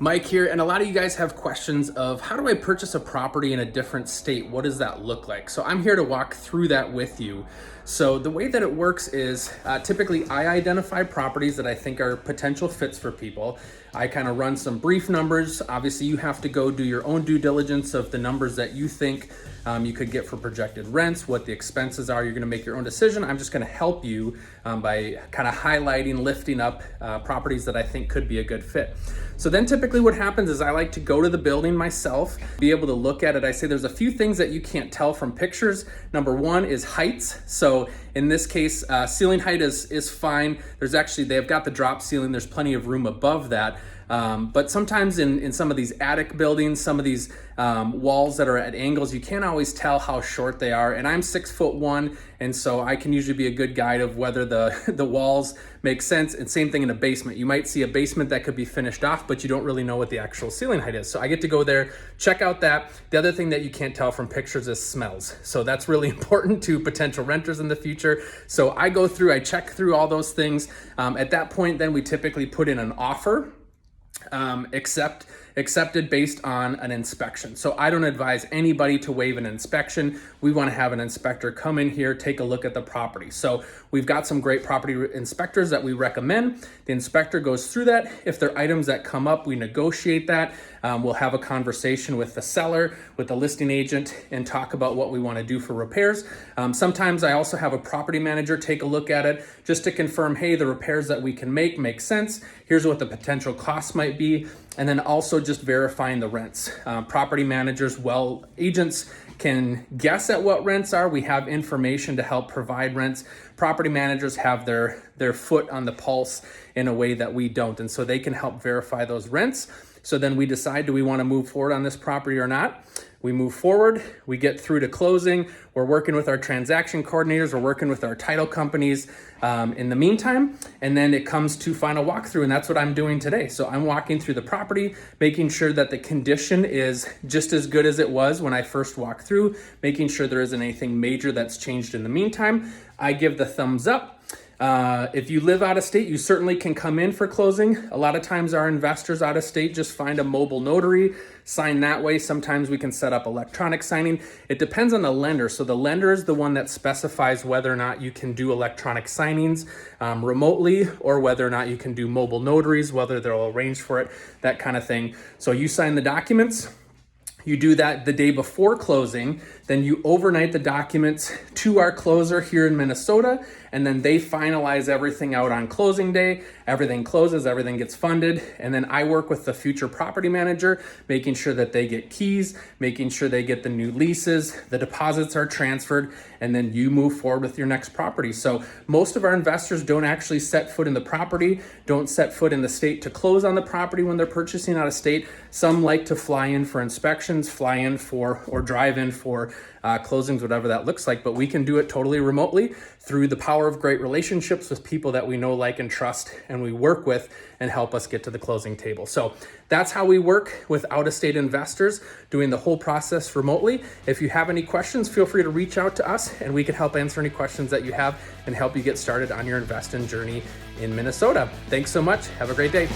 Mike here, and a lot of you guys have questions of how do I purchase a property in a different state? What does that look like? So I'm here to walk through that with you. So the way that it works is typically I identify properties that I think are potential fits for people. I kind of run some brief numbers. Obviously you have to go do your own due diligence of the numbers that you think you could get for projected rents, what the expenses are. You're going to make your own decision. I'm just going to help you by kind of highlighting, lifting up properties that I think could be a good fit. So then typically what happens is I like to go to the building myself, be able to look at it. I say there's a few things that you can't tell from pictures. Number one is heights. So in this case, ceiling height is fine. They've got the drop ceiling. There's plenty of room above that. But sometimes in some of these attic buildings, some of these walls that are at angles, you can't always tell how short they are. And I'm 6'1", and so I can usually be a good guide of whether the walls make sense. And same thing in a basement. You might see a basement that could be finished off, but you don't really know what the actual ceiling height is. So I get to go there, check out that. The other thing that you can't tell from pictures is smells. So that's really important to potential renters in the future. So I go through, I check through all those things. At that point, then we typically put in an offer. Accepted based on an inspection. So I don't advise anybody to waive an inspection. We want to have an inspector come in here, take a look at the property. So we've got some great property inspectors that we recommend. The inspector goes through that. If there are items that come up, we negotiate that. We'll have a conversation with the seller, with the listing agent, and talk about what we want to do for repairs. Sometimes I also have a property manager take a look at it just to confirm, hey, the repairs that we can make sense. Here's what the potential costs might be. And then also just verifying the rents. Property managers, agents can guess at what rents are. We have information to help provide rents. Property managers have their foot on the pulse in a way that we don't. And so they can help verify those rents. So then we decide, do we want to move forward on this property or not? We move forward, we get through to closing. We're working with our transaction coordinators, we're working with our title companies in the meantime, and then it comes to final walkthrough, and that's what I'm doing today. So I'm walking through the property, making sure that the condition is just as good as it was when I first walked through, making sure there isn't anything major that's changed in the meantime. I give the thumbs up. If you live out of state, you certainly can come in for closing. A lot of times our investors out of state just find a mobile notary, sign that way. Sometimes we can set up electronic signing. It depends on the lender. So the lender is the one that specifies whether or not you can do electronic signings remotely, or whether or not you can do mobile notaries, whether they'll arrange for it, that kind of thing. So you sign the documents. You do that the day before closing, then you overnight the documents to our closer here in Minnesota, and then they finalize everything out on closing day. Everything closes, everything gets funded, and then I work with the future property manager, making sure that they get keys, making sure they get the new leases, the deposits are transferred, and then you move forward with your next property. So most of our investors don't actually set foot in the property, don't set foot in the state to close on the property when they're purchasing out of state. Some like to fly in for inspections, fly in for, or drive in for closings, whatever that looks like, but we can do it totally remotely through the power of great relationships with people that we know, like, and trust, and we work with and help us get to the closing table. So that's how we work with out-of-state investors, doing the whole process remotely. If you have any questions, feel free to reach out to us and we can help answer any questions that you have and help you get started on your investing journey in Minnesota. Thanks so much. Have a great day.